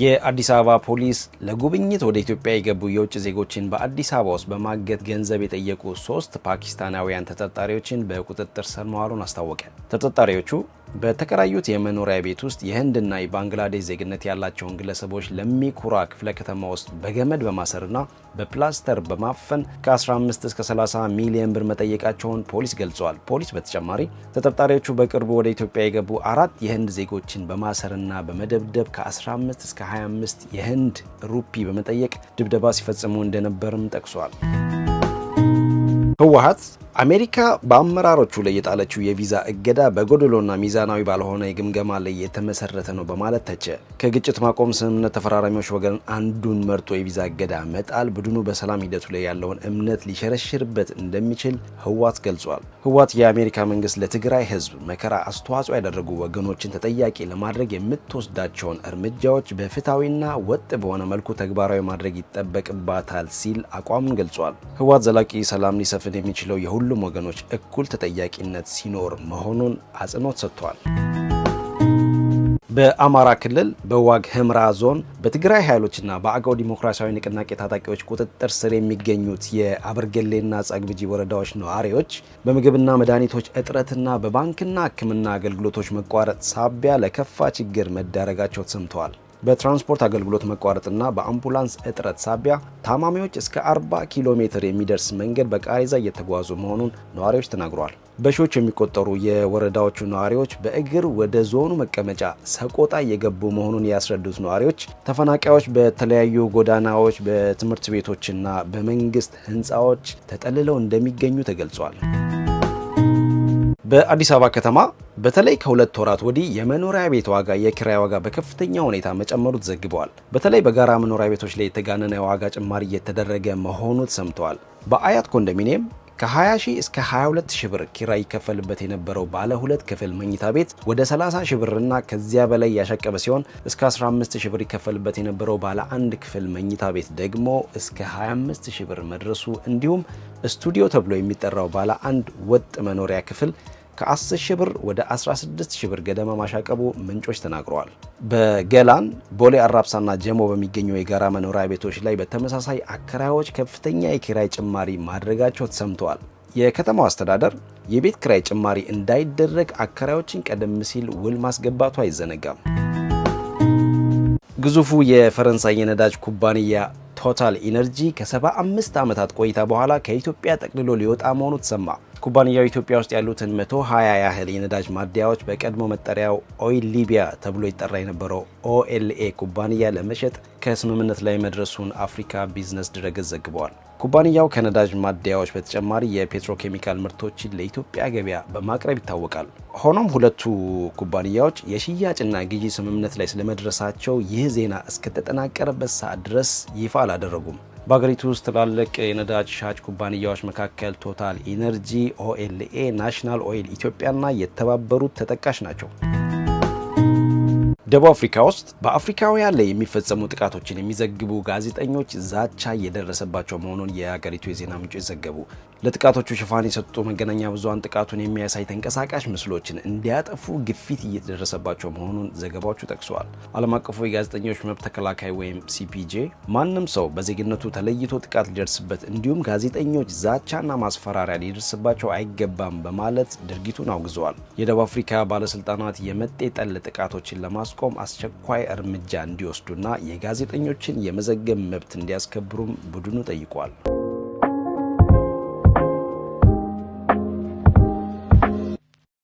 የአዲስ አበባ ፖሊስ ለጉብኝት ወደ ኢትዮጵያ የገቡ የውጭ ዜጎችን በአዲስ አበባ ውስጥ በማገት ገንዘብ የጠየቁ 3 ፓኪስታናውያን ተጠርጣሪዎችን በቁጥጥር ስር ማዋሉን አስታወቀ። ተጠርጣሪዎቹ በተከራዩት የመኖሪያ ቤት ውስጥ የህንድና የባንግላዴሽ ዜግነት ያላቸውን ግለሰቦች ለሚኩራ ክፍለ ከተማ ውስጥ በገመድ በማሰርና በፕላስተር በማፈን ከ15 እስከ 30 ሚሊዮን ብር መጠየቃቸውን ፖሊስ ገልጿል። ፖሊስ በተጨማሪ ተጠርጣሪዎቹ በቅርቡ ወደ ኢትዮጵያ የገቡ 4 የህንድ ዜጎችን በማሰርና በመደብደብ ከ15 እስከ 25 የህንድ ሩፒ በመጠየቅ ድብደባ ሲፈጽሙ እንደነበርም ጠቅሷል። ህወሓት አሜሪካ በአመራሮቹ ላይ የጣለችው የቪዛ እገዳ በጎደሎና ሚዛናዊ ባልሆነ የግምገማ ላይ የተመሰረተ ነው በማለት ተቸ። ከግጭት ማቆም ስምምነት ተፈራራሚዎች ወገን አንዱን መርጦ የቪዛ እገዳ መጣል ቡድኑ በሰላም ሂደቱ ላይ ያለውን እምነት ሊሸረሽርበት እንደሚችል ህወሓት ገልጿል። ህወሓት የአሜሪካ መንግስት ለትግራይ ህዝብ መከራ አስተዋጽኦ ያደረጉ ወገኖችን ተጠያቂ ለማድረግ የምትወስዳቸውን እርምጃዎች በፍትሐዊና ወጥ በሆነ መልኩ ተግባራዊ ማድረግ ይጠበቅባታል ሲል አቋሙን ገልጿል። ህወሓት ዘላቂ ሰላም ሊሰፍን የሚችለው ሁሉም ወገኖች እኩል ተጠያቂነት ሲኖር መሆኑን አጽንኦት ሰጥቷል። በአማራ ክልል በዋግ ህምራ ዞን በትግራይ ኃይሎችና በአገው ዲሞክራሲያዊ ንቅናቄ ታጣቂዎች ቁጥጥር ስር የሚገኙት የአበርገሌና ጸግብጂ ወረዳዎች ነዋሪዎች በምግብና መድኃኒቶች እጥረትና በባንክና ሕክምና አገልግሎቶች መቋረጥ ሳቢያ ለከፋ ችግር መዳረጋቸው ተሰምተዋል። በትራንስፖርት አገልግሎት መቋረጥና በአምቡላንስ እጥረት ሳቢያ ታማሚዎች እስከ 40 ኪሎ ሜትር የሚደርስ መንገድ በቃሬዛ እየተጓዙ መሆኑን ነዋሪዎች ተናግረዋል። በሺዎች የሚቆጠሩ የወረዳዎቹ ነዋሪዎች በእግር ወደ ዞኑ መቀመጫ ሰቆጣ እየገቡ መሆኑን ያስረዱት ነዋሪዎች ተፈናቃዮች በተለያዩ ጎዳናዎች፣ በትምህርት ቤቶችና በመንግስት ህንፃዎች ተጠልለው እንደሚገኙ ተገልጿል። በአዲስ አበባ ከተማ በተለይ ከ2 ወራት ወዲህ የመኖሪያ ቤት ዋጋ የኪራይ ዋጋ በከፍተኛ ሁኔታ መጨመሩ ተዘግበዋል። በተለይ በጋራ መኖሪያ ቤቶች ላይ የተጋነነ የዋጋ ጭማሪ እየተደረገ መሆኑ ተሰምተዋል። በአያት ኮንዶሚኒየም ከ20 ሺህ እስከ 22 ሺህ ብር ኪራይ ይከፈልበት የነበረው ባለ 2 ክፍል መኝታ ቤት ወደ 30 ሺህ ብርና ከዚያ በላይ ያሻቀበ ሲሆን እስከ 15 ሺህ ብር ይከፈልበት የነበረው ባለ 1 ክፍል መኝታ ቤት ደግሞ እስከ 25 ሺህ ብር መድረሱ እንዲሁም ስቱዲዮ ተብሎ የሚጠራው ባለ 1 ወጥ መኖሪያ ክፍል ከ10 ሺህ ብር ወደ 16 ሺህ ብር ገደማ ማሻቀቡ ምንጮች ተናግረዋል። በገላን ቦሌ አራብሳና ጀሞ በሚገኙ የጋራ መኖሪያ ቤቶች ላይ በተመሳሳይ አከራዮች ከፍተኛ የኪራይ ጭማሪ ማድረጋቸው ተሰምተዋል። የከተማው አስተዳደር የቤት ኪራይ ጭማሪ እንዳይደረግ አከራዮችን ቀደም ሲል ውል ማስገባቱ አይዘነጋም። ግዙፉ የፈረንሳይ የነዳጅ ኩባንያ ቶታል ኢነርጂ ከ75 ዓመታት ቆይታ በኋላ ከኢትዮጵያ ጠቅልሎ ሊወጣ መሆኑ ተሰማ። ኩባንያው ኢትዮጵያ ውስጥ ያሉትን 120 ያህል የነዳጅ ማደያዎች በቀድሞ መጠሪያው ኦይል ሊቢያ ተብሎ ይጠራ የነበረው ኦኤልኤ ኩባንያ ለመሸጥ ከስምምነት ላይ መድረሱን አፍሪካ ቢዝነስ ድረገጽ ዘግበዋል። ኩባንያው ከነዳጅ ማደያዎች በተጨማሪ የፔትሮኬሚካል ምርቶችን ለኢትዮጵያ ገበያ በማቅረብ ይታወቃል። ሆኖም ሁለቱ ኩባንያዎች የሽያጭና ግዢ ስምምነት ላይ ስለመድረሳቸው ይህ ዜና እስከተጠናቀረበት ሰዓት ድረስ ይፋ አላደረጉም። በሀገሪቱ ውስጥ ትላልቅ የነዳጅ ሻጭ ኩባንያዎች መካከል ቶታል ኢነርጂ፣ ኦኤልኤ፣ ናሽናል ኦይል ኢትዮጵያና የተባበሩት ተጠቃሽ ናቸው። ደቡብ አፍሪካ ውስጥ በአፍሪካውያን ላይ የሚፈጸሙ ጥቃቶችን የሚዘግቡ ጋዜጠኞች ዛቻ እየደረሰባቸው መሆኑን የሀገሪቱ የዜና ምንጮች ዘገቡ። ለጥቃቶቹ ሽፋን የሰጡ መገናኛ ብዙሃን ጥቃቱን የሚያሳይ ተንቀሳቃሽ ምስሎችን እንዲያጠፉ ግፊት እየተደረሰባቸው መሆኑን ዘገባዎቹ ጠቅሰዋል። ዓለም አቀፉ የጋዜጠኞች መብት ተከላካይ ወይም ሲፒጄ ማንም ሰው በዜግነቱ ተለይቶ ጥቃት ሊደርስበት እንዲሁም ጋዜጠኞች ዛቻና ማስፈራሪያ ሊደርስባቸው አይገባም በማለት ድርጊቱን አውግዘዋል። የደቡብ አፍሪካ ባለስልጣናት የመጤ ጠል ጥቃቶችን ለማስቆም አስቸኳይ እርምጃ እንዲወስዱና የጋዜጠኞችን የመዘገብ መብት እንዲያስከብሩም ቡድኑ ጠይቋል።